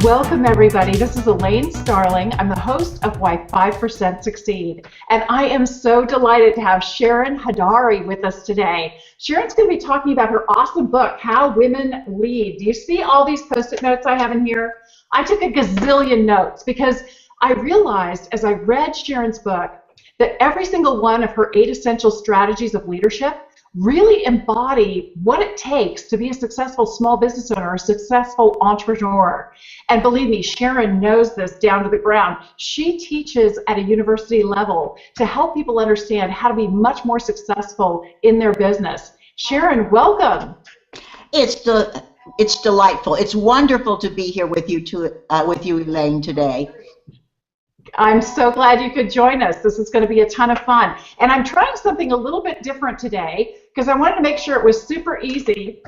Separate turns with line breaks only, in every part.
Welcome, everybody. This is Elaine Starling. I'm the host of Why 5% Succeed. And I am so delighted to have Sharon Hadary with us today. Sharon's going to be talking about her awesome book, How Women Lead. Do you see all these Post-it notes I have in here? I took a gazillion notes because I realized as I read Sharon's book that every single one of her 8 essential strategies of leadership really embody what it takes to be a successful small business owner, a successful entrepreneur. And believe me, Sharon knows this down to the ground. She teaches at a university level to help people understand how to be much more successful in their business. Sharon, welcome.
It's delightful. It's wonderful to be here with you, Elaine, today.
I'm so glad you could join us. This is going to be a ton of fun. And I'm trying something a little bit different today because I wanted to make sure it was super easy.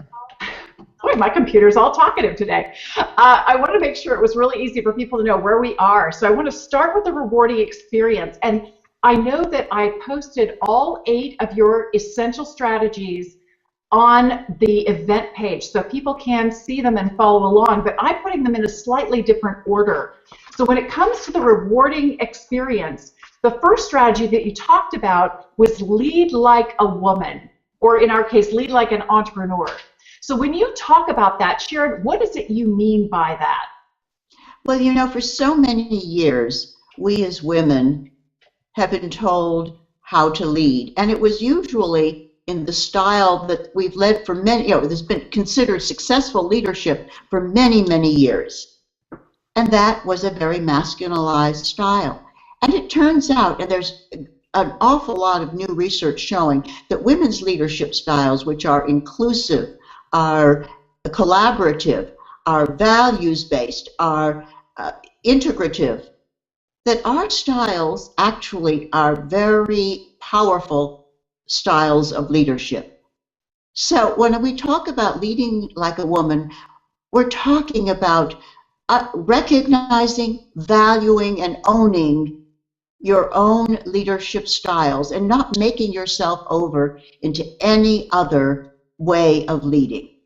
Boy, my computer's all talkative today. I wanted to make sure it was really easy for people to know where we are. So I want to start with the rewarding experience. And I know that I posted all 8 of your essential strategies on the event page so people can see them and follow along, but I'm putting them in a slightly different order. So when it comes to the rewarding experience, the first strategy that you talked about was lead like a woman, or in our case, lead like an entrepreneur. So when you talk about that, Sharon, what is it you mean by that?
Well, you know, for so many years, we as women have been told how to lead, and it was usually in the style that we've led for many, there's been considered successful leadership for many, many years. And that was a very masculinized style. And it turns out, and there's an awful lot of new research showing that women's leadership styles, which are inclusive, are collaborative, are values-based, are integrative, that our styles actually are very powerful styles of leadership. So when we talk about leading like a woman, we're talking about recognizing, valuing, and owning your own leadership styles and not making yourself over into any other way of leading.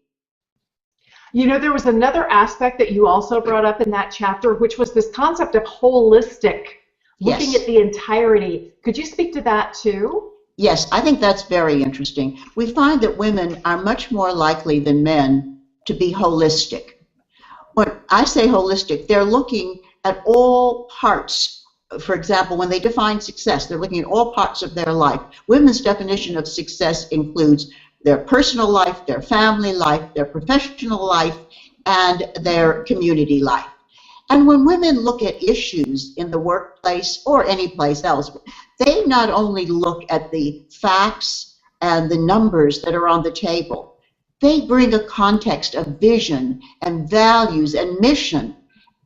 You know, there was another aspect that you also brought up in that chapter, which was this concept of holistic, looking
Yes.
at the entirety. Could you speak to that too?
Yes, I think that's very interesting. We find that women are much more likely than men to be holistic. When I say holistic, they're looking at all parts. For example, when they define success, they're looking at all parts of their life. Women's definition of success includes their personal life, their family life, their professional life, and their community life. And when women look at issues in the workplace or any place else, they not only look at the facts and the numbers that are on the table, they bring a context of vision and values and mission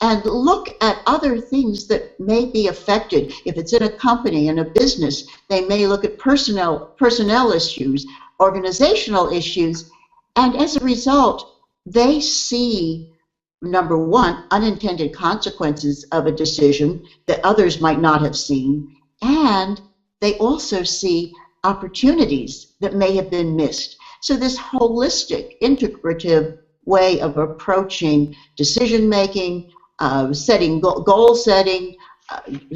and look at other things that may be affected. If it's in a company, in a business, they may look at personnel issues, organizational issues, and as a result, they see, number one, unintended consequences of a decision that others might not have seen, and they also see opportunities that may have been missed. So this holistic, integrative way of approaching decision-making, setting goal setting,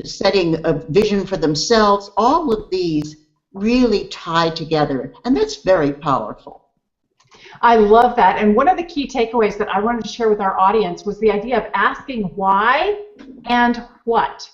setting a vision for themselves, all of these really tie together, and that's very powerful.
I love that. And one of the key takeaways that I wanted to share with our audience was the idea of asking why and what.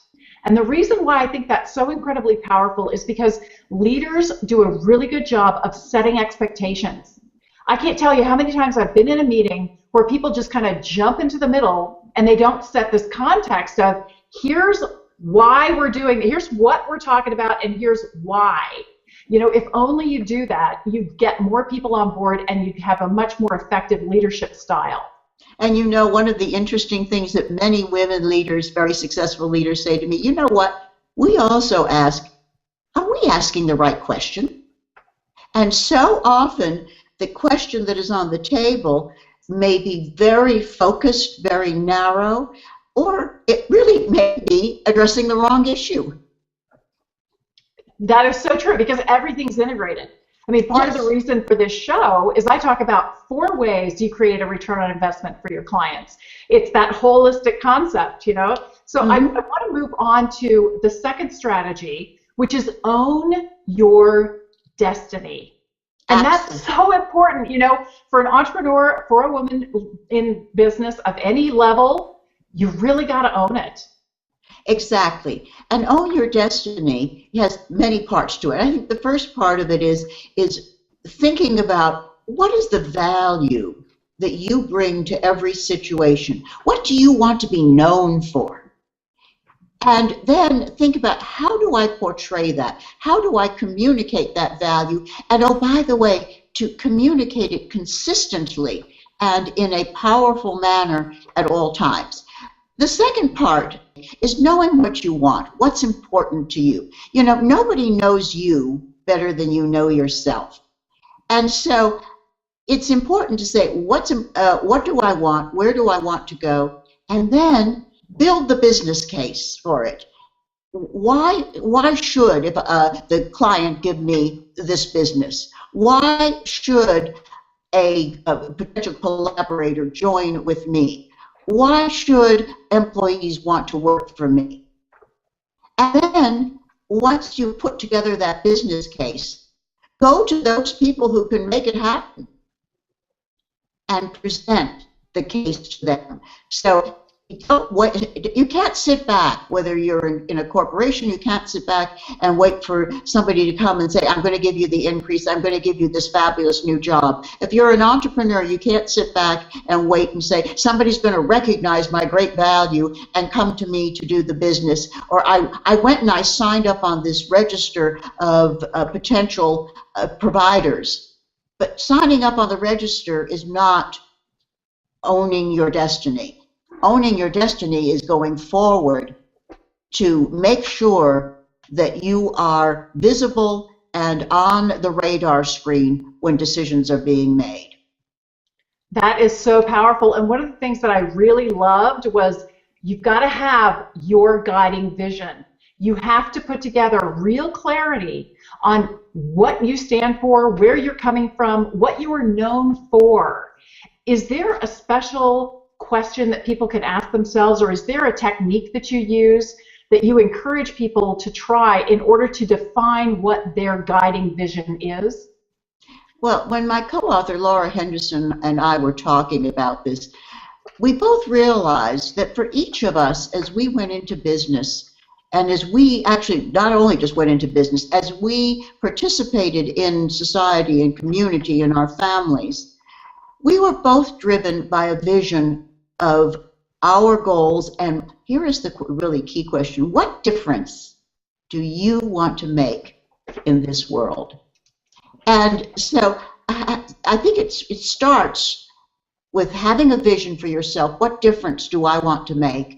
And the reason why I think that's so incredibly powerful is because leaders do a really good job of setting expectations. I can't tell you how many times I've been in a meeting where people just kind of jump into the middle and they don't set this context of here's why we're doing, here's what we're talking about, and here's why. You know, if only you do that, you'd get more people on board and you'd have a much more effective leadership style.
And you know, one of the interesting things that many women leaders, very successful leaders, say to me, you know what, we also ask, are we asking the right question? And so often, the question that is on the table may be very focused, very narrow, or it really may be addressing the wrong issue.
That is so true because everything's integrated. I mean, part of
Yes.
the reason for this show is I talk about 4 ways you create a return on investment for your clients. It's that holistic concept, you know? So I
Hmm.
want to move on to the second strategy, which is own your destiny. And that's
Absolutely.
so important, you know, for an entrepreneur, for a woman in business of any level, you really got to own it.
Exactly. And own your destiny has many parts to it. I think the first part of it is thinking about what is the value that you bring to every situation. What do you want to be known for? And then think about how do I portray that? How do I communicate that value? And oh, by the way, to communicate it consistently and in a powerful manner at all times. The second part is knowing what you want, what's important to you. You know, nobody knows you better than you know yourself. And so it's important to say, what do I want? Where do I want to go? And then build the business case for it. Why should if the client give me this business? Why should a potential collaborator join with me? Why should employees want to work for me? And then once you put together that business case, go to those people who can make it happen and present the case to them. So you can't sit back, whether you're in a corporation, you can't sit back and wait for somebody to come and say, I'm going to give you the increase, I'm going to give you this fabulous new job. If you're an entrepreneur, you can't sit back and wait and say, somebody's going to recognize my great value and come to me to do the business. Or I went and I signed up on this register of potential providers. But signing up on the register is not owning your destiny. Owning your destiny is going forward to make sure that you are visible and on the radar screen when decisions are being made.
That is so powerful. And one of the things that I really loved was you've got to have your guiding vision. You have to put together real clarity on what you stand for, where you're coming from, what you are known for. Is there a special question that people can ask themselves, or is there a technique that you use that you encourage people to try in order to define what their guiding vision is?
Well, when my co-author Laura Henderson and I were talking about this, we both realized that for each of us, as we went into business, and as we actually not only just went into business, as we participated in society and community in our families, we were both driven by a vision of our goals. And here is the really key question: what difference do you want to make in this world? And so I think it starts with having a vision for yourself. What difference do I want to make?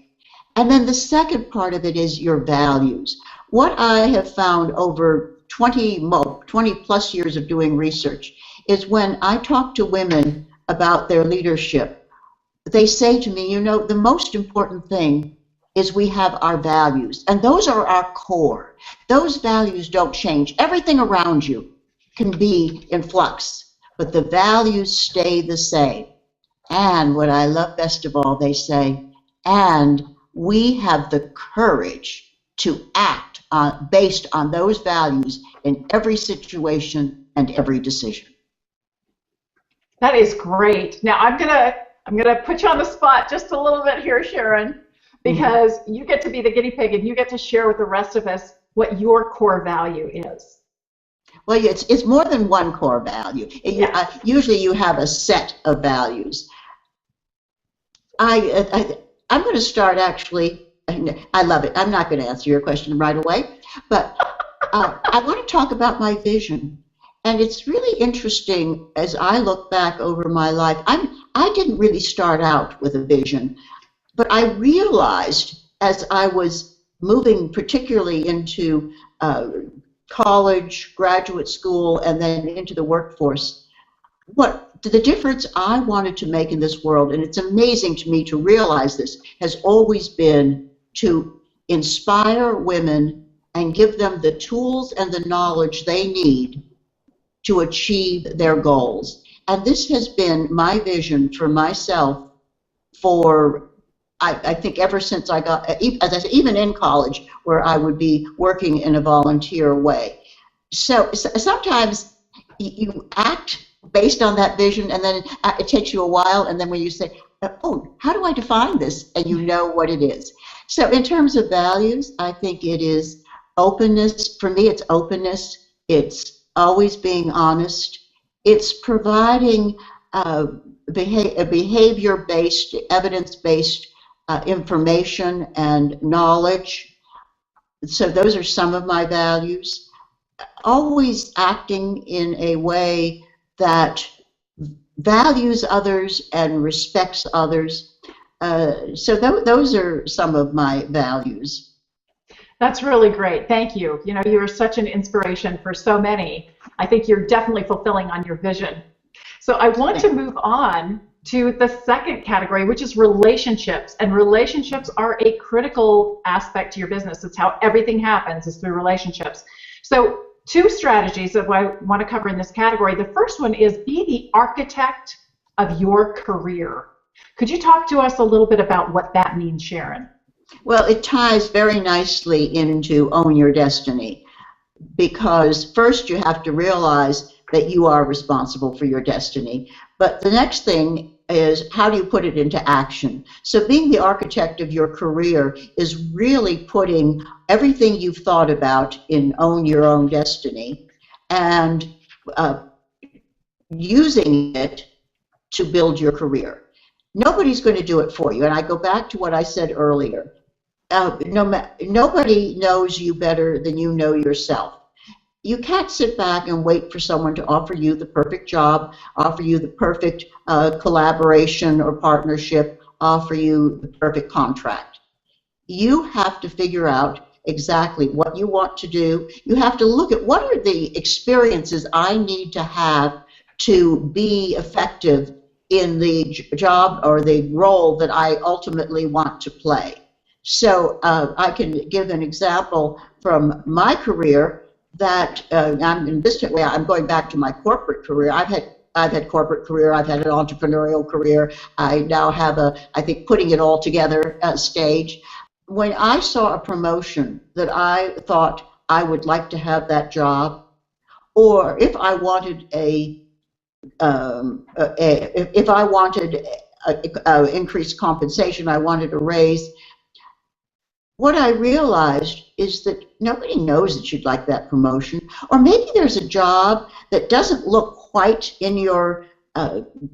And then the second part of it is your values. What I have found over 20 plus years of doing research is when I talk to women about their leadership, they say to me, you know, the most important thing is we have our values, and those are our core. Those values don't change. Everything around you can be in flux, but the values stay the same. And what I love best of all, they say, and we have the courage to act based on those values in every situation and every decision.
That is great. Now I'm gonna put you on the spot just a little bit here, Sharon, because you get to be the guinea pig and you get to share with the rest of us what your core value is.
Well, it's more than one core value. Usually you have a set of values. I'm going to start actually. I love it. I'm not going to answer your question right away, but I want to talk about my vision. And it's really interesting as I look back over my life. I didn't really start out with a vision, but I realized as I was moving particularly into college, graduate school, and then into the workforce, what the difference I wanted to make in this world, and it's amazing to me to realize this, has always been to inspire women and give them the tools and the knowledge they need to achieve their goals. And this has been my vision for myself for, I think, ever since I got, as I said, even in college, where I would be working in a volunteer way. So sometimes you act based on that vision, and then it takes you a while, and then when you say, oh, how do I define this? And you know what it is. So in terms of values, I think it is openness. For me, it's openness. It's always being honest. It's providing behavior-based, evidence-based information and knowledge. So those are some of my values. Always acting in a way that values others and respects others. So those are some of my values.
That's really great. Thank you. You know, you're such an inspiration for so many. I think you're definitely fulfilling on your vision. So I want to move on to the second category, which is relationships. And relationships are a critical aspect to your business. It's how everything happens, is through relationships. So two strategies that I want to cover in this category. The first one is be the architect of your career. Could you talk to us a little bit about what that means, Sharon?
Well, it ties very nicely into Own Your Destiny, because first you have to realize that you are responsible for your destiny. But the next thing is, how do you put it into action? So being the architect of your career is really putting everything you've thought about in Own Your Own Destiny and using it to build your career. Nobody's going to do it for you. And I go back to what I said earlier. Nobody knows you better than you know yourself. You can't sit back and wait for someone to offer you the perfect job, offer you the perfect collaboration or partnership, offer you the perfect contract. You have to figure out exactly what you want to do. You have to look at what are the experiences I need to have to be effective in the job or the role that I ultimately want to play. So I can give an example from my career that I'm going back to my corporate career. I've had corporate career. I've had an entrepreneurial career. I now have I think putting it all together stage. When I saw a promotion that I thought I would like to have that job, or if I wanted increased compensation, I wanted a raise. What I realized is that nobody knows that you'd like that promotion. Or maybe there's a job that doesn't look quite in your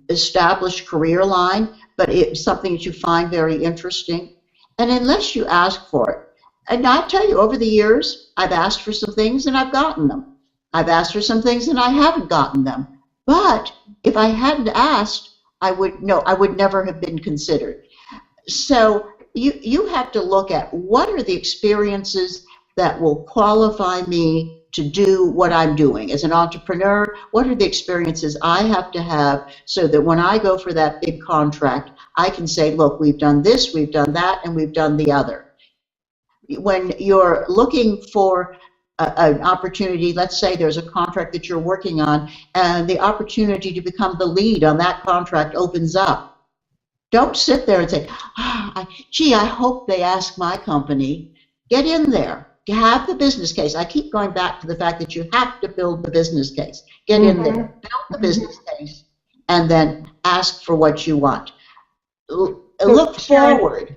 established career line, but it's something that you find very interesting. And unless you ask for it, and I'll tell you, over the years, I've asked for some things and I've gotten them. I've asked for some things and I haven't gotten them. But if I hadn't asked, I would never have been considered. So you have to look at what are the experiences that will qualify me to do what I'm doing. As an entrepreneur, what are the experiences I have to have so that when I go for that big contract, I can say, look, we've done this, we've done that, and we've done the other. When you're looking for an opportunity, let's say there's a contract that you're working on, and the opportunity to become the lead on that contract opens up. Don't sit there and say, gee, I hope they ask my company. Get in there. Have the business case. I keep going back to the fact that you have to build the business case. Get in there, build the business case, and then ask for what you want. Look forward.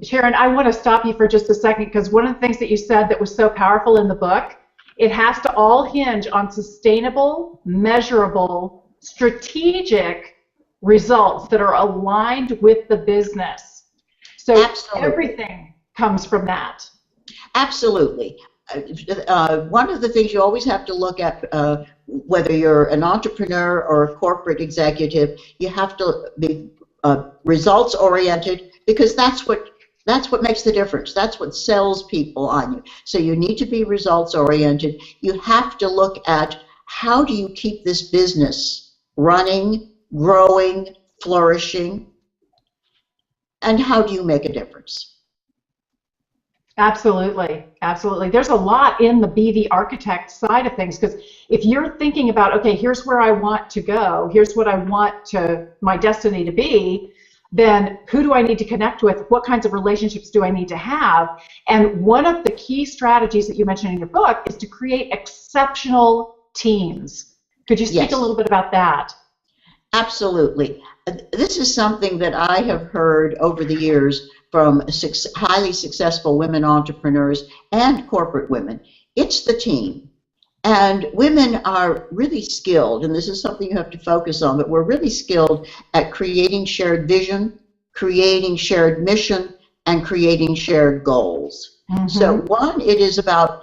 Sharon, I want to stop you for just a second, because one of the things that you said that was so powerful in the book, it has to all hinge on sustainable, measurable, strategic results that are aligned with the business. So absolutely. Everything comes from that.
Absolutely. One of the things you always have to look at, whether you're an entrepreneur or a corporate executive, you have to be results oriented, because that's what makes the difference. That's what sells people on you. So you need to be results oriented. You have to look at, how do you keep this business running, growing, flourishing, and how do you make a difference?
Absolutely, absolutely. There's a lot in the be the architect side of things because if you're thinking about, okay, here's where I want to go, here's what I want to my destiny to be, then who do I need to connect with? What kinds of relationships do I need to have? And one of the key strategies that you mentioned in your book is to create exceptional teams. Could you speak a
Yes.
little bit about that?
Absolutely. This is something that I have heard over the years from highly successful women entrepreneurs and corporate women. It's the team. And women are really skilled, and this is something you have to focus on, but we're really skilled at creating shared vision, creating shared mission, and creating shared goals. So one, it is about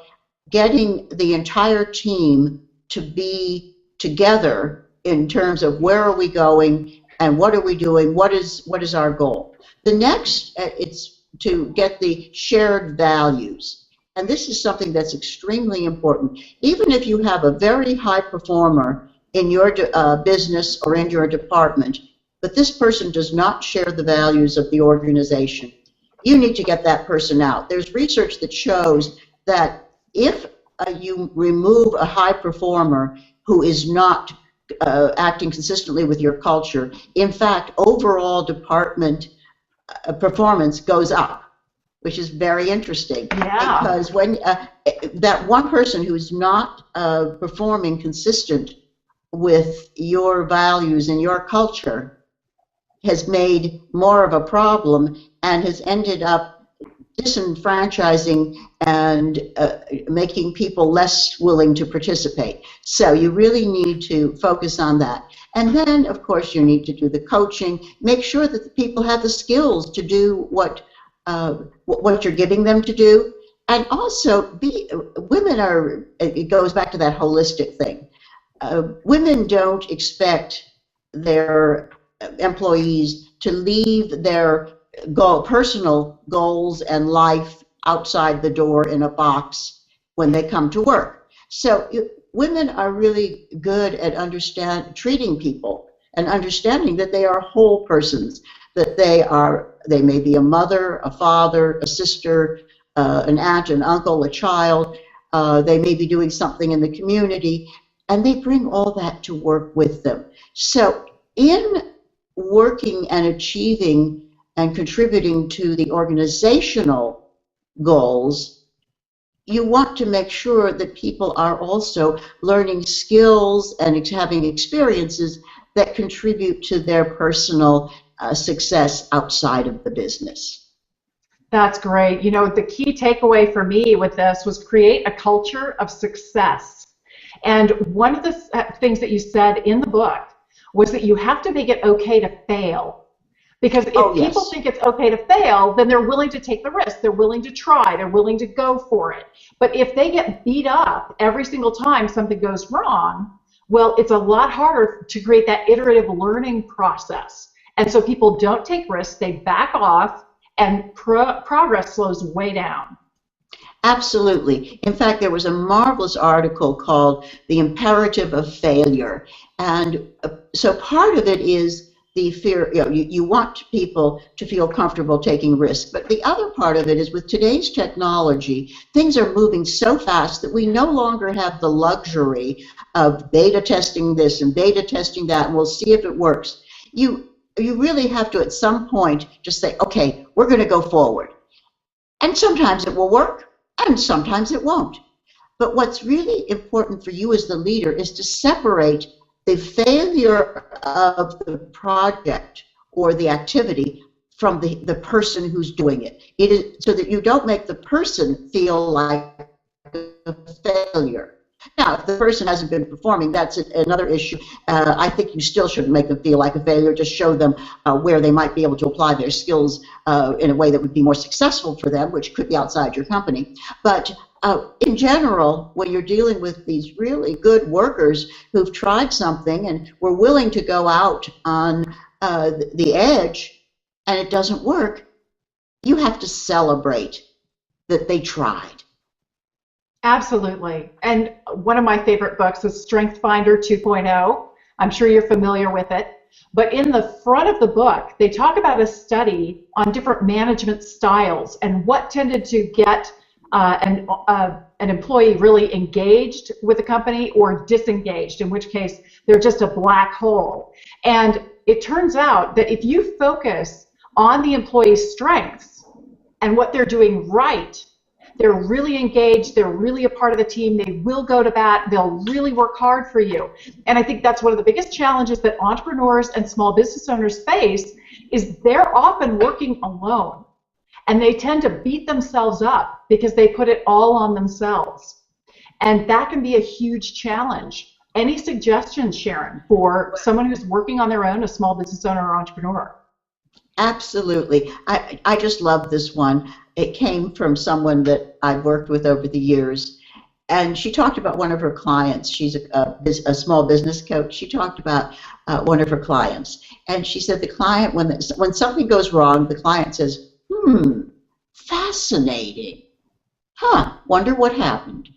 getting the entire team to be together in terms of where are we going and what are we doing, what is our goal. The next, it's to get the shared values. And this is something that's extremely important. Even if you have a very high performer in your business or in your department, but this person does not share the values of the organization, you need to get that person out. There's research that shows that if you remove a high performer who is not acting consistently with your culture, in fact, overall department performance goes up, which is very interesting.
Yeah.
Because when that one person who's not performing consistent with your values and your culture has made more of a problem and has ended up disenfranchising and making people less willing to participate. So you really need to focus on that. And then, of course, you need to do the coaching. Make sure that the people have the skills to do what you're giving them to do. And also, women are, it goes back to that holistic thing. Women don't expect their employees to leave their personal goals and life outside the door in a box when they come to work. So women are really good at treating people and understanding that they are whole persons, that they may be a mother, a father, a sister, an aunt, an uncle, a child. They may be doing something in the community, and they bring all that to work with them. So in working and achieving and contributing to the organizational goals, you want to make sure that people are also learning skills and having experiences that contribute to their personal success outside of the business.
That's great. You know, the key takeaway for me with this was create a culture of success. And one of the things that you said in the book was that you have to make it okay to fail. Because if people think it's okay to fail, then they're willing to take the risk. They're willing to try. They're willing to go for it. But if they get beat up every single time something goes wrong, well, it's a lot harder to create that iterative learning process. And so people don't take risks. They back off, and progress slows way down.
Absolutely. In fact, there was a marvelous article called The Imperative of Failure. And so part of it is the fear, you want people to feel comfortable taking risks. But the other part of it is with today's technology, things are moving so fast that we no longer have the luxury of beta testing this and beta testing that, and we'll see if it works. You really have to, at some point, just say, okay, we're going to go forward. And sometimes it will work, and sometimes it won't. But what's really important for you as the leader is to separate the failure of the project or the activity from the person who's doing it. It is so that you don't make the person feel like a failure. Now, if the person hasn't been performing, that's another issue. I think you still shouldn't make them feel like a failure. Just show them where they might be able to apply their skills in a way that would be more successful for them, which could be outside your company. But in general, when you're dealing with these really good workers who've tried something and were willing to go out on the edge and it doesn't work, you have to celebrate that they tried.
Absolutely. And one of my favorite books is Strength Finder 2.0. I'm sure you're familiar with it. But in the front of the book, they talk about a study on different management styles and what tended to get an employee really engaged with the company or disengaged, in which case they're just a black hole. And it turns out that if you focus on the employee's strengths and what they're doing right, they're really engaged, they're really a part of the team, they will go to bat, they'll really work hard for you. And I think that's one of the biggest challenges that entrepreneurs and small business owners face, is they're often working alone. And they tend to beat themselves up because they put it all on themselves. And that can be a huge challenge. Any suggestions, Sharon, for someone who's working on their own, a small business owner or entrepreneur?
Absolutely. I just love this one. It came from someone that I've worked with over the years. And she talked about one of her clients. She's a small business coach. She talked about one of her clients. And she said the client, when something goes wrong, the client says, fascinating. Wonder what happened.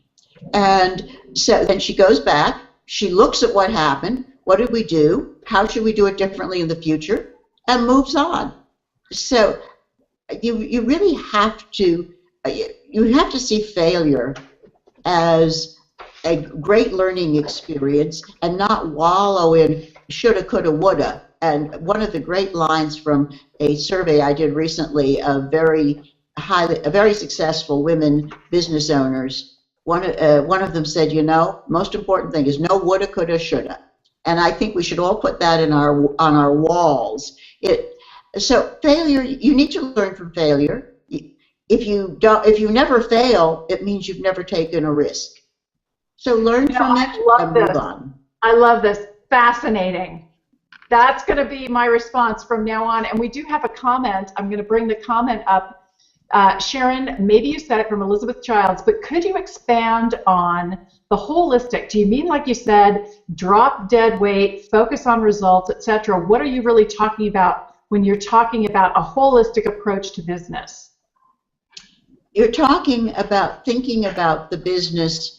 And so then she goes back, she looks at what happened, what did we do, how should we do it differently in the future, and moves on. So you really have to, see failure as a great learning experience and not wallow in shoulda, coulda, woulda. And one of the great lines from a survey I did recently of very successful women business owners, one of them said, most important thing is no woulda, coulda, shoulda. And I think we should all put that on our walls. So failure, you need to learn from failure. If you never fail, it means you've never taken a risk. So learn from it and move on.
I love this. Fascinating. That's going to be my response from now on. And we do have a comment. I'm going to bring the comment up. Sharon, maybe you said it, from Elizabeth Childs, but could you expand on the holistic? Do you mean, like you said, drop dead weight, focus on results, etc.? What are you really talking about when you're talking about a holistic approach to business?
You're talking about thinking about the business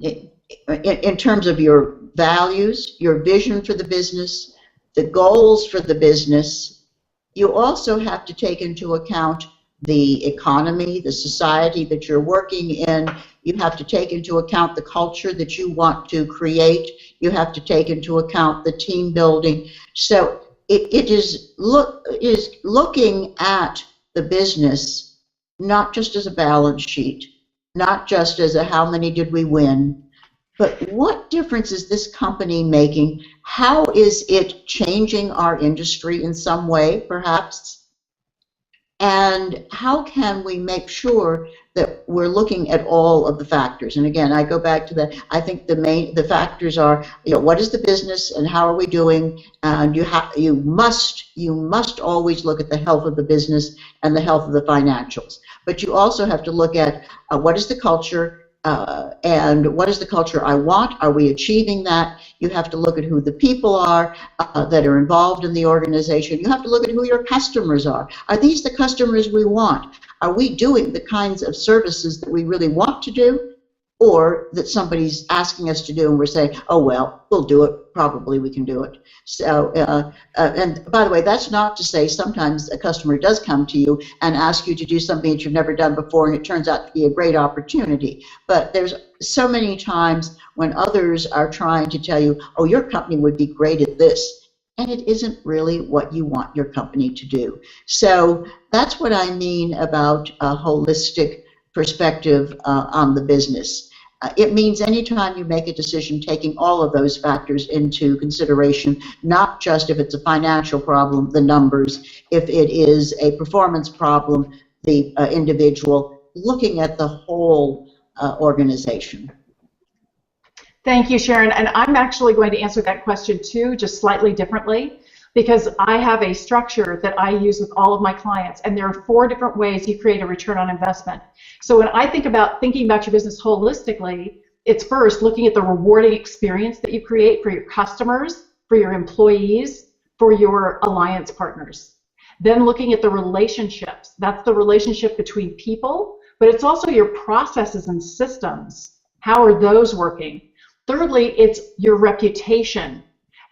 in terms of your values, your vision for the business, the goals for the business. You also have to take into account the economy, the society that you're working in. You have to take into account the culture that you want to create. You have to take into account the team building. So it is looking at the business not just as a balance sheet, not just as a how many did we win, but what difference is this company making? How is it changing our industry in some way, perhaps? And how can we make sure that we're looking at all of the factors? And again, I go back to that. I think the factors are, what is the business and how are we doing? And you must always look at the health of the business and the health of the financials. But you also have to look at what is the culture, and what is the culture I want? Are we achieving that? You have to look at who the people are that are involved in the organization. You have to look at who your customers are. Are these the customers we want? Are we doing the kinds of services that we really want to do, or that somebody's asking us to do and we're saying, oh, well, we'll do it. Probably we can do it. So, and by the way, that's not to say sometimes a customer does come to you and ask you to do something that you've never done before and it turns out to be a great opportunity. But there's so many times when others are trying to tell you, oh, your company would be great at this, and it isn't really what you want your company to do. So that's what I mean about a holistic perspective on the business. It means anytime you make a decision, taking all of those factors into consideration, not just if it's a financial problem, the numbers, if it is a performance problem, the individual, looking at the whole organization.
Thank you, Sharon. And I'm actually going to answer that question too, just slightly differently, because I have a structure that I use with all of my clients, and there are 4 different ways you create a return on investment. So when I think about thinking about your business holistically, it's first looking at the rewarding experience that you create for your customers, for your employees, for your alliance partners. Then looking at the relationships. That's the relationship between people, but it's also your processes and systems. How are those working? Thirdly, it's your reputation.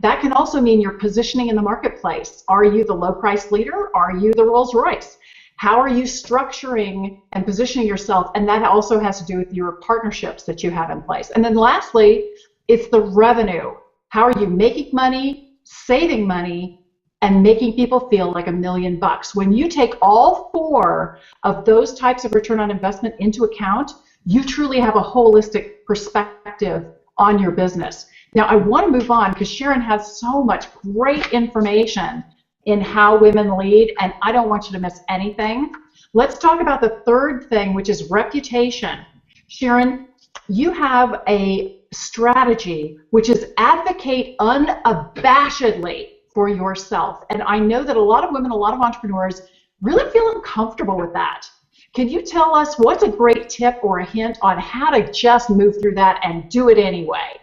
That can also mean your positioning in the marketplace. Are you the low price leader? Are you the Rolls Royce? How are you structuring and positioning yourself? And that also has to do with your partnerships that you have in place. And then lastly, it's the revenue. How are you making money, saving money, and making people feel like $1,000,000? When you take all four of those types of return on investment into account, you truly have a holistic perspective on your business. Now, I want to move on because Sharon has so much great information in how women lead, and I don't want you to miss anything. Let's talk about the third thing, which is reputation. Sharon, you have a strategy which is advocate unabashedly for yourself. And I know that a lot of women, a lot of entrepreneurs really feel uncomfortable with that. Can you tell us what's a great tip or a hint on how to just move through that and do it anyway?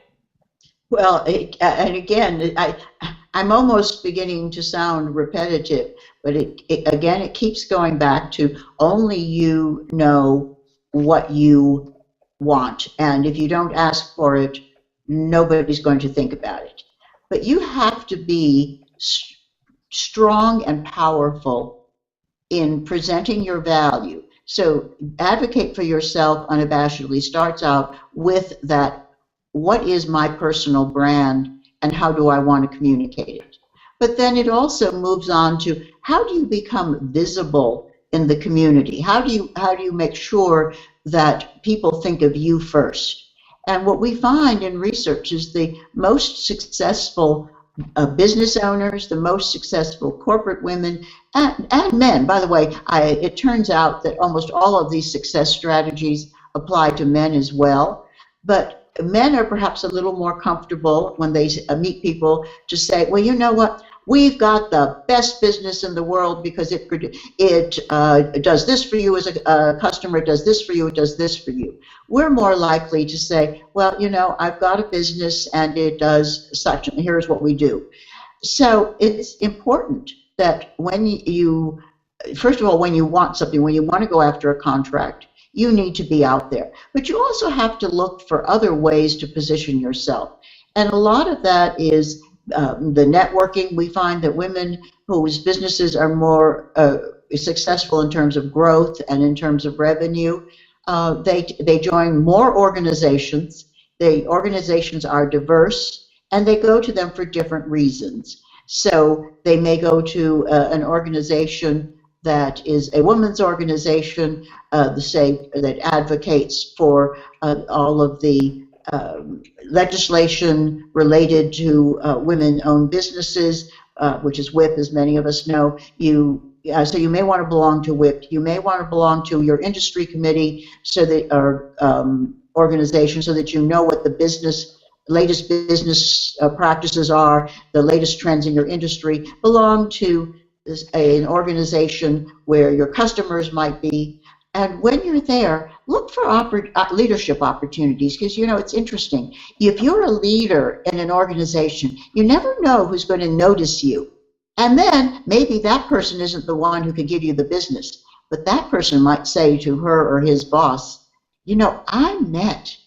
Well, and again, I'm almost beginning to sound repetitive, but again, it keeps going back to only you know what you want. And if you don't ask for it, nobody's going to think about it. But you have to be strong and powerful in presenting your value. So advocate for yourself unabashedly starts out with that, what is my personal brand and how do I want to communicate it? But then it also moves on to how do you become visible in the community? How do you make sure that people think of you first? And what we find in research is the most successful business owners, the most successful corporate women, and men. By the way, it turns out that almost all of these success strategies apply to men as well. But men are perhaps a little more comfortable when they meet people to say, well, you know what? We've got the best business in the world because it does this for you as a customer, it does this for you, it does this for you. We're more likely to say, well, you know, I've got a business and it does such, and here's what we do. So it's important that when you, first of all, when you want something, when you want to go after a contract, you need to be out there. But you also have to look for other ways to position yourself. And a lot of that is the networking. We find that women whose businesses are more successful in terms of growth and in terms of revenue, they join more organizations. The organizations are diverse, and they go to them for different reasons. So they may go to an organization that is a women's organization, that advocates for all of the legislation related to women-owned businesses, which is WIP, as many of us know. So you may want to belong to WIP. You may want to belong to your industry committee, or organization, so that you know what the latest business practices are, the latest trends in your industry. Belong to an organization where your customers might be. And when you're there, look for leadership opportunities, because, you know, it's interesting. If you're a leader in an organization, you never know who's going to notice you. And then maybe that person isn't the one who can give you the business, but that person might say to her or his boss, you know, I met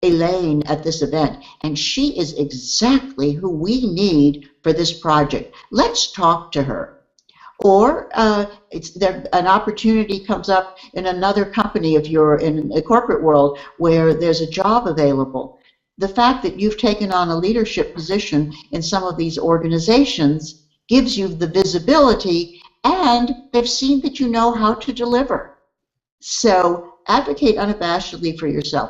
Elaine at this event, and she is exactly who we need for this project. Let's talk to her. Or an opportunity comes up in another company, if you're in a corporate world, where there's a job available. The fact that you've taken on a leadership position in some of these organizations gives you the visibility, and they've seen that you know how to deliver. So advocate unabashedly for yourself.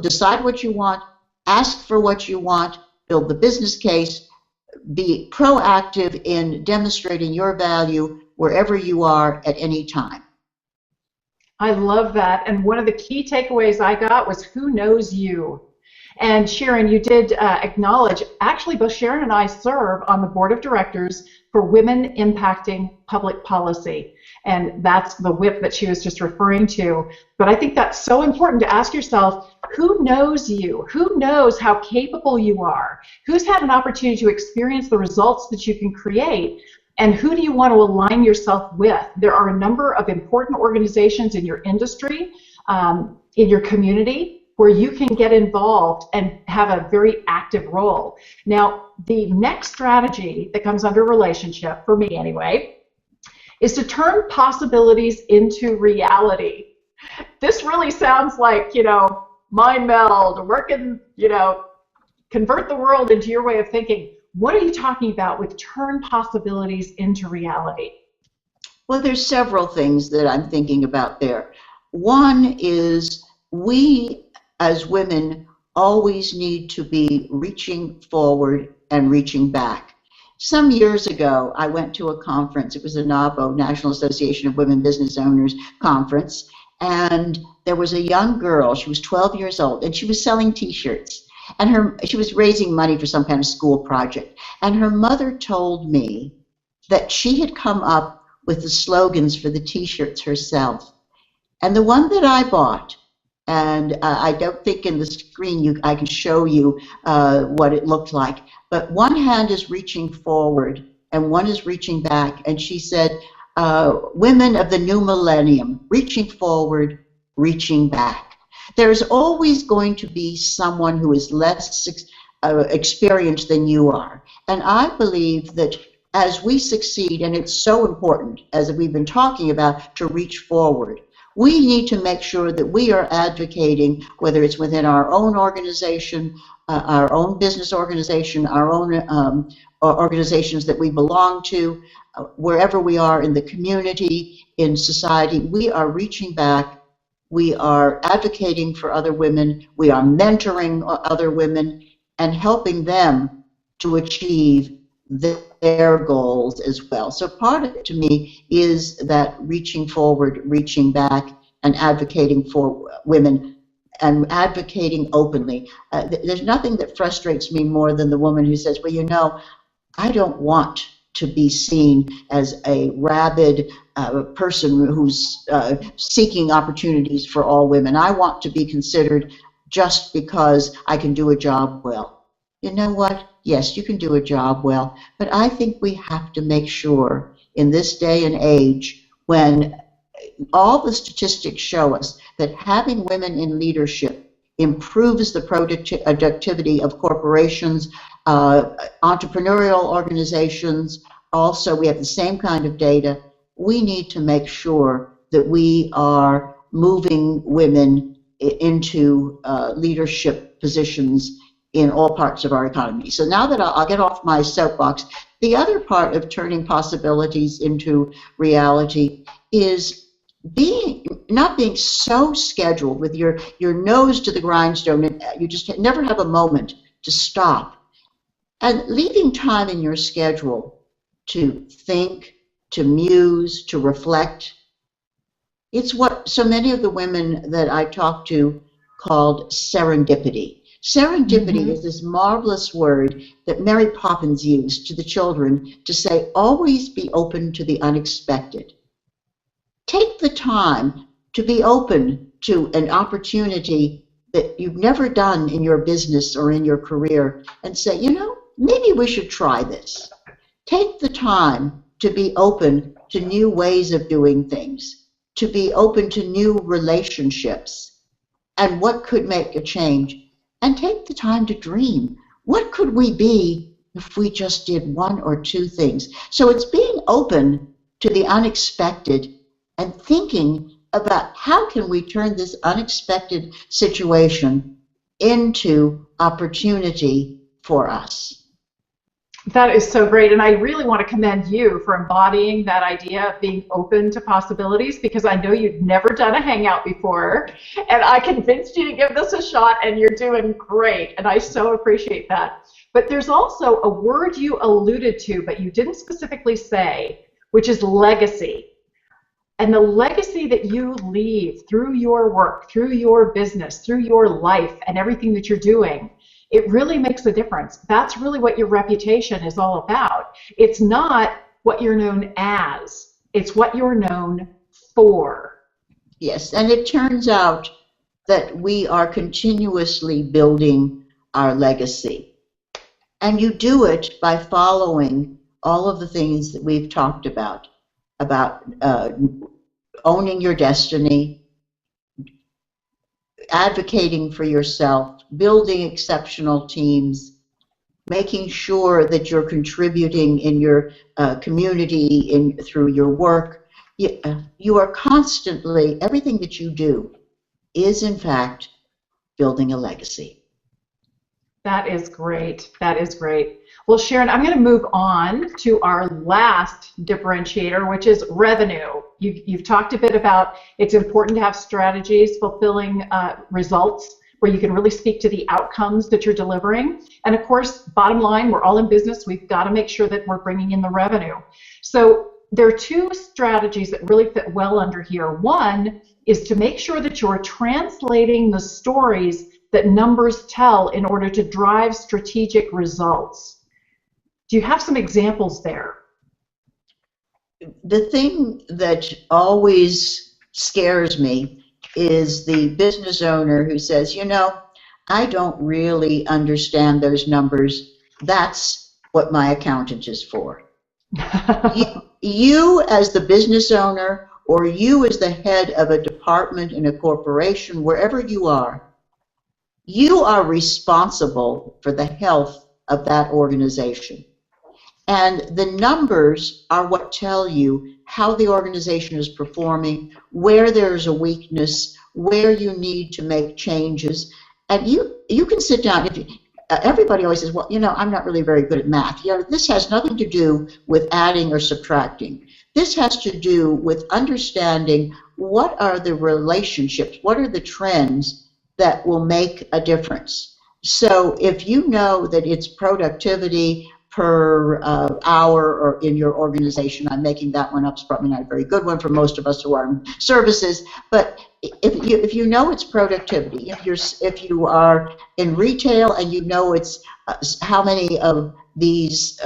Decide what you want, ask for what you want, build the business case, be proactive in demonstrating your value wherever you are at any time.
I love that. And one of the key takeaways I got was, who knows you? And Sharon, you did acknowledge, actually both Sharon and I serve on the board of directors for Women Impacting Public Policy. And that's the WIP that she was just referring to. But I think that's so important to ask yourself, who knows you? Who knows how capable you are? Who's had an opportunity to experience the results that you can create? And who do you want to align yourself with? There are a number of important organizations in your industry, in your community, where you can get involved and have a very active role. Now, the next strategy that comes under relationship, for me anyway, is to turn possibilities into reality. This really sounds like, mind meld, working, convert the world into your way of thinking. What are you talking about with turn possibilities into reality?
Well, there's several things that I'm thinking about there. One is we as women always need to be reaching forward and reaching back. Some years ago, I went to a conference. It was a NABO, National Association of Women Business Owners conference, and there was a young girl. She was 12 years old, and she was selling T-shirts. And she was raising money for some kind of school project. And her mother told me that she had come up with the slogans for the T-shirts herself. And the one that I bought, and I don't think in the screen I can show you what it looked like, but one hand is reaching forward and one is reaching back. And she said, women of the new millennium, reaching forward, reaching back. There's always going to be someone who is less experienced than you are. And I believe that as we succeed, and it's so important, as we've been talking about, to reach forward, we need to make sure that we are advocating, whether it's within our own organization, our own business organization, our own organizations that we belong to, wherever we are in the community, in society, we are reaching back. We are advocating for other women. We are mentoring other women and helping them to achieve their goals as well. So part of it to me is that reaching forward, reaching back, and advocating for women and advocating openly. There's nothing that frustrates me more than the woman who says, well, I don't want to be seen as a rabid person who's seeking opportunities for all women. I want to be considered just because I can do a job well. You know what? Yes, you can do a job well, but I think we have to make sure in this day and age when all the statistics show us that having women in leadership improves the productivity of corporations, entrepreneurial organizations. Also, we have the same kind of data. We need to make sure that we are moving women into leadership positions in all parts of our economy. So now that I'll get off my soapbox, the other part of turning possibilities into reality is not being so scheduled with your nose to the grindstone, and you just never have a moment to stop, and leaving time in your schedule to think, to muse, to reflect. It's what so many of the women that I talk to called serendipity. Serendipity is this marvelous word that Mary Poppins used to the children to say, always be open to the unexpected. Take the time to be open to an opportunity that you've never done in your business or in your career and say, maybe we should try this. Take the time to be open to new ways of doing things, to be open to new relationships and what could make a change. And take the time to dream. What could we be if we just did one or two things? So it's being open to the unexpected and thinking about how can we turn this unexpected situation into opportunity for us.
That is so great, and I really want to commend you for embodying that idea of being open to possibilities, because I know you've never done a hangout before, and I convinced you to give this a shot, and you're doing great, and I so appreciate that. But there's also a word you alluded to, but you didn't specifically say, which is legacy. And the legacy that you leave through your work, through your business, through your life, and everything that you're doing, it really makes a difference. That's really what your reputation is all about. It's not what you're known as. It's what you're known for.
Yes, and it turns out that we are continuously building our legacy. And you do it by following all of the things that we've talked about owning your destiny, advocating for yourself, building exceptional teams, making sure that you're contributing in your community, through your work. You are constantly, everything that you do is in fact building a legacy.
That is great. That is great. Well, Sharon, I'm going to move on to our last differentiator, which is revenue. You've talked a bit about it's important to have strategies fulfilling results where you can really speak to the outcomes that you're delivering. And of course, bottom line, we're all in business. We've got to make sure that we're bringing in the revenue. So there are two strategies that really fit well under here. One is to make sure that you're translating the stories that numbers tell in order to drive strategic results. Do you have some examples there?
The thing that always scares me is the business owner who says, you know, I don't really understand those numbers. That's what my accountant is for. You as the business owner, or you as the head of a department in a corporation, wherever you are responsible for the health of that organization. And the numbers are what tell you how the organization is performing, where there's a weakness, where you need to make changes. And you can sit down. Everybody always says, well, you know, I'm not really very good at math. You know, this has nothing to do with adding or subtracting. This has to do with understanding what are the relationships, what are the trends that will make a difference. So if you know that it's productivity per hour or in your organization, I'm making that one up, it's probably not a very good one for most of us who are in services, but if you know it's productivity, if you are in retail and you know it's how many of these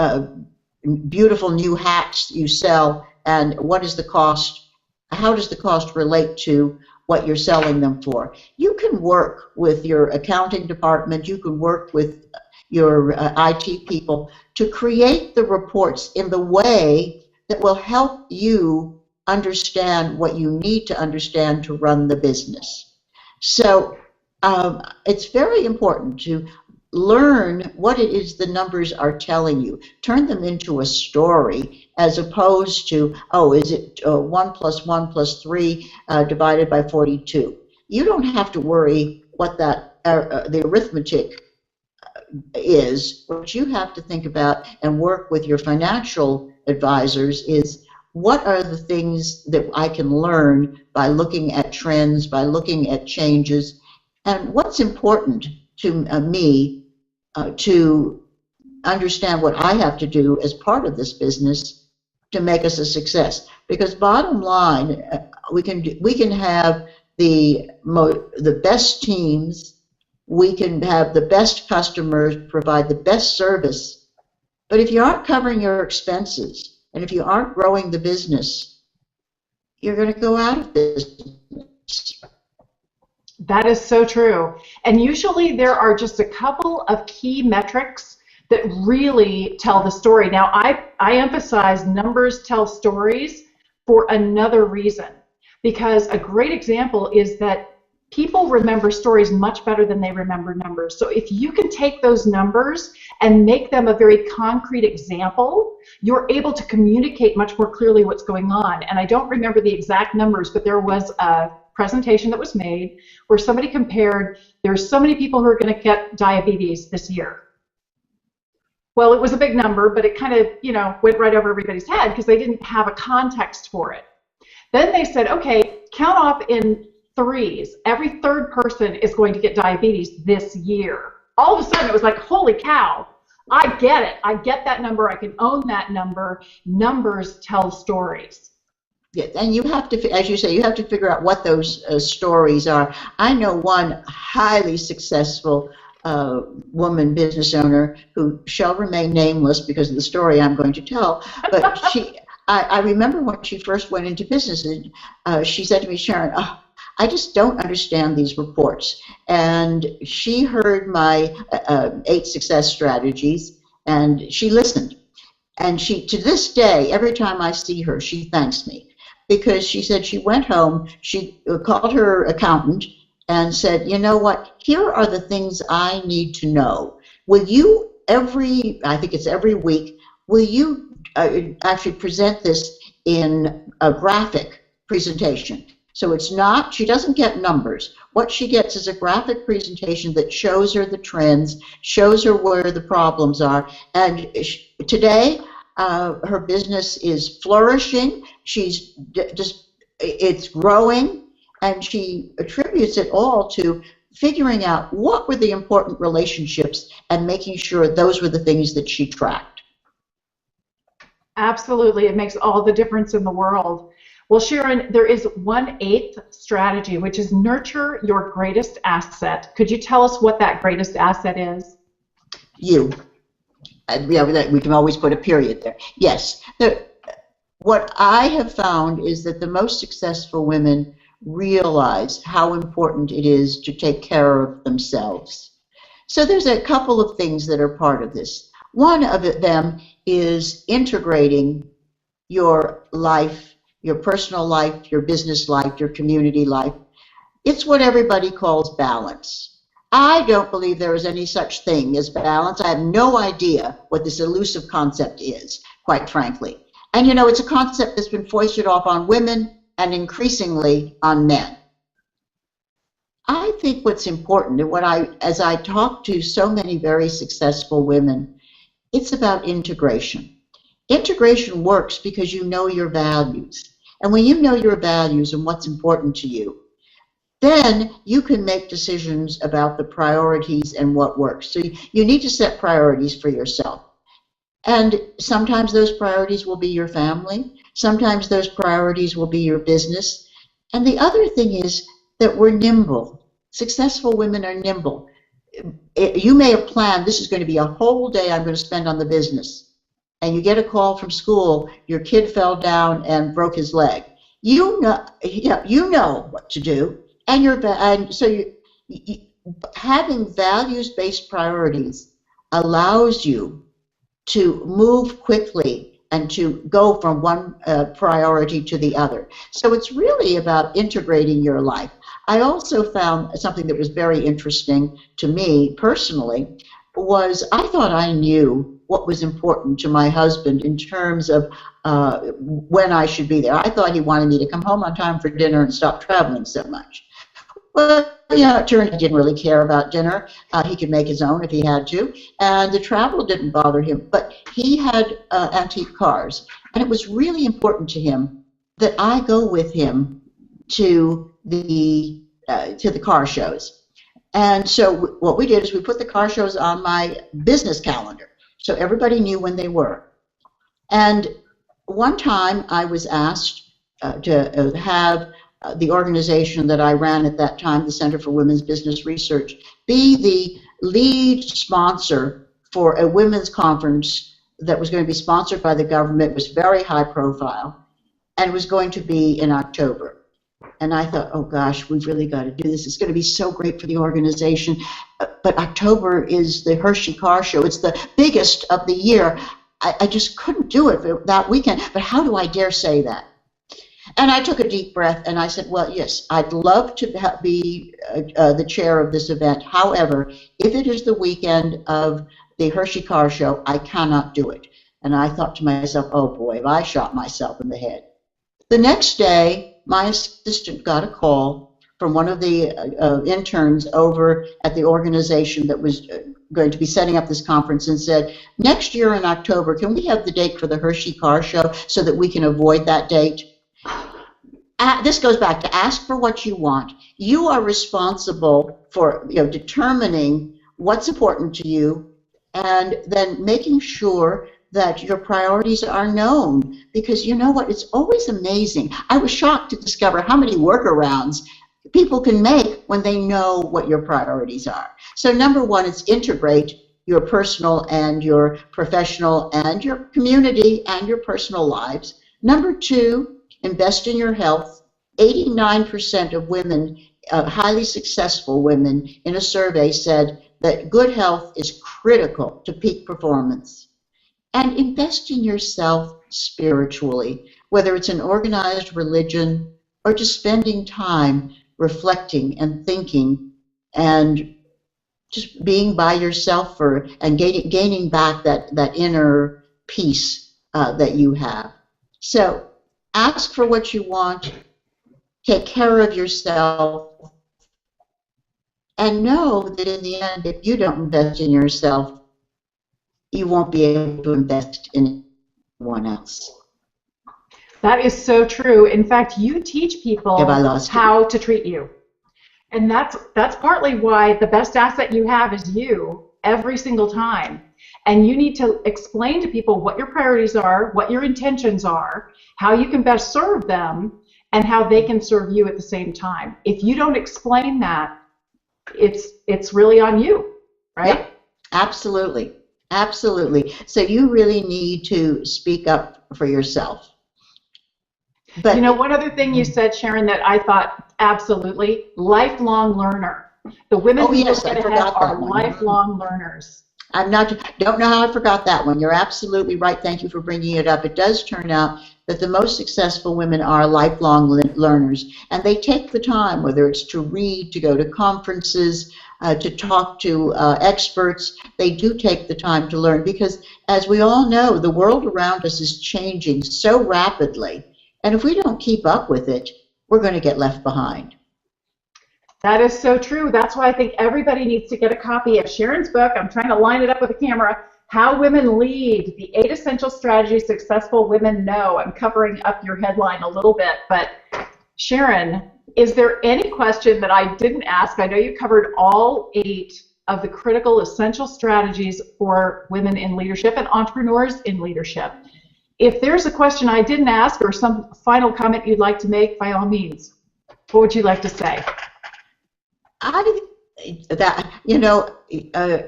beautiful new hats you sell and what is the cost, how does the cost relate to what you're selling them for. You can work with your accounting department, you can work with your IT people to create the reports in the way that will help you understand what you need to understand to run the business. So it's very important to learn what it is the numbers are telling you. Turn them into a story as opposed to, oh, is it 1 + 1 + 3 divided by 42? You don't have to worry what that the arithmetic is. What you have to think about and work with your financial advisors is, what are the things that I can learn by looking at trends, by looking at changes, and what's important to me to understand what I have to do as part of this business to make us a success. Because bottom line, we can have the best teams, we can have the best customers, provide the best service, but if you aren't covering your expenses and if you aren't growing the business, you're going to go out of business.
That is so true. And usually there are just a couple of key metrics that really tell the story. Now, I emphasize numbers tell stories for another reason, because a great example is that people remember stories much better than they remember numbers. So if you can take those numbers and make them a very concrete example, you're able to communicate much more clearly what's going on. And I don't remember the exact numbers, but there was a presentation that was made where somebody compared, there's so many people who are going to get diabetes this year. Well, it was a big number, but it kind of, went right over everybody's head because they didn't have a context for it. Then they said, okay, count off in threes. Every third person is going to get diabetes this year. All of a sudden, it was like, holy cow, I get it. I get that number. I can own that number. Numbers tell stories.
Yeah, and you have to, as you say, you have to figure out what those stories are. I know one highly successful woman business owner who shall remain nameless because of the story I'm going to tell, but I remember when she first went into business, and she said to me, Sharon, I just don't understand these reports. And she heard my 8 success strategies, and she listened. And she, to this day, every time I see her, she thanks me. Because she said she went home, she called her accountant, and said, you know what, here are the things I need to know. Will you I think it's every week, will you actually present this in a graphic presentation? So it's not, she doesn't get numbers. What she gets is a graphic presentation that shows her the trends, shows her where the problems are. And today, her business is flourishing. It's growing, and she attributes it all to figuring out what were the important relationships and making sure those were the things that she tracked.
Absolutely. It makes all the difference in the world. Well, Sharon, there is 1/8 strategy, which is nurture your greatest asset. Could you tell us what that greatest asset is?
You. We can always put a period there. Yes. What I have found is that the most successful women realize how important it is to take care of themselves. So there's a couple of things that are part of this. One of them is integrating your life, your personal life, your business life, your community life. It's what everybody calls balance. I don't believe there is any such thing as balance. I have no idea what this elusive concept is, quite frankly. And you know, it's a concept that's been foisted off on women and increasingly on men. I think what's important, and as I talk to so many very successful women, it's about integration. Integration works because you know your values. And when you know your values and what's important to you, then you can make decisions about the priorities and what works. So you need to set priorities for yourself. And sometimes those priorities will be your family. Sometimes those priorities will be your business. And the other thing is that we're nimble. Successful women are nimble. You may have planned, this is going to be a whole day I'm going to spend on the business. And you get a call from school, your kid fell down and broke his leg. You know what to do. And so having values-based priorities allows you to move quickly and to go from one priority to the other. So it's really about integrating your life. I also found something that was very interesting to me personally was I thought I knew what was important to my husband in terms of when I should be there. I thought he wanted me to come home on time for dinner and stop traveling so much. Well, yeah, it turned out he didn't really care about dinner. He could make his own if he had to, and the travel didn't bother him. But he had antique cars, and it was really important to him that I go with him to the car shows. And so what we did is we put the car shows on my business calendar, so everybody knew when they were. And one time I was asked to have the organization that I ran at that time, the Center for Women's Business Research, be the lead sponsor for a women's conference that was going to be sponsored by the government. It was very high profile, and it was going to be in October. And I thought, oh gosh, we've really got to do this. It's going to be so great for the organization. But October is the Hershey Car Show. It's the biggest of the year. I just couldn't do it that weekend. But how do I dare say that? And I took a deep breath and I said, well, yes, I'd love to be the chair of this event. However, if it is the weekend of the Hershey Car Show, I cannot do it. And I thought to myself, oh boy, I shot myself in the head. The next day, my assistant got a call from one of the interns over at the organization that was going to be setting up this conference and said, next year in October, can we have the date for the Hershey Car Show so that we can avoid that date? This goes back to ask for what you want. You are responsible for determining what's important to you and then making sure that your priorities are known, because you know what, it's always amazing. I was shocked to discover how many workarounds people can make when they know what your priorities are. So number one is integrate your personal and your professional and your community and your personal lives. Number two, invest in your health. 89% of women, highly successful women in a survey said that good health is critical to peak performance. And invest in yourself spiritually, whether it's an organized religion or just spending time reflecting and thinking and just being by yourself and gaining back that inner peace that you have. So ask for what you want, take care of yourself, and know that in the end, if you don't invest in yourself, you won't be able to invest in anyone else.
That is so true. In fact, you teach people how to treat you. And that's partly why the best asset you have is you every single time. And you need to explain to people what your priorities are, what your intentions are, how you can best serve them, and how they can serve you at the same time. If you don't explain that, it's really on you, right?
Yep. Absolutely. Absolutely. So you really need to speak up for yourself.
But one other thing you said, Sharon, that I thought absolutely, lifelong learner. The women who get ahead are lifelong learners.
Don't know how I forgot that one. You're absolutely right. Thank you for bringing it up. It does turn out that the most successful women are lifelong learners, and they take the time, whether it's to read, to go to conferences, to talk to experts. They do take the time to learn because, as we all know, the world around us is changing so rapidly, and if we don't keep up with it, we're going to get left behind.
That is so true. That's why I think everybody needs to get a copy of Sharon's book. I'm trying to line it up with a camera. How Women Lead, the 8 Essential Strategies Successful Women Know. I'm covering up your headline a little bit. But Sharon, is there any question that I didn't ask? I know you covered all 8 of the critical essential strategies for women in leadership and entrepreneurs in leadership. If there's a question I didn't ask or some final comment you'd like to make, by all means, what would you like to say?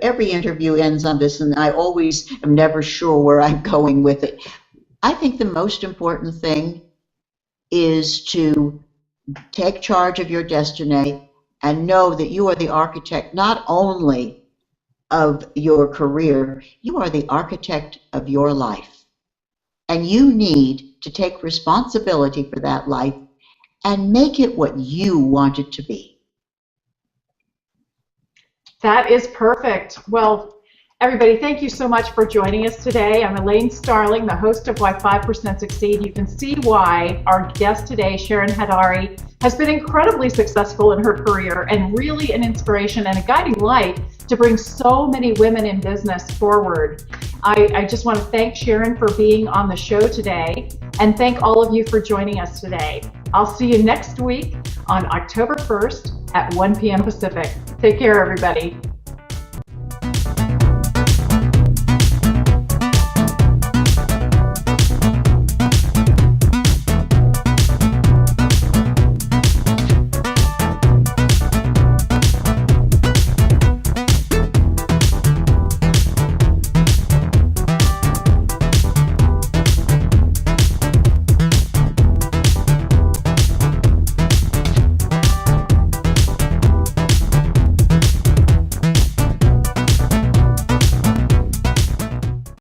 Every interview ends on this, and I always am never sure where I'm going with it. I think the most important thing is to take charge of your destiny and know that you are the architect not only of your career, you are the architect of your life. And you need to take responsibility for that life and make it what you want it to be.
That is perfect. Well, everybody, thank you so much for joining us today. I'm Elaine Starling, the host of Why 5% Succeed. You can see why our guest today, Sharon Hadary, has been incredibly successful in her career and really an inspiration and a guiding light to bring so many women in business forward. I just want to thank Sharon for being on the show today and thank all of you for joining us today. I'll see you next week on October 1st at 1 p.m. Pacific. Take care, everybody.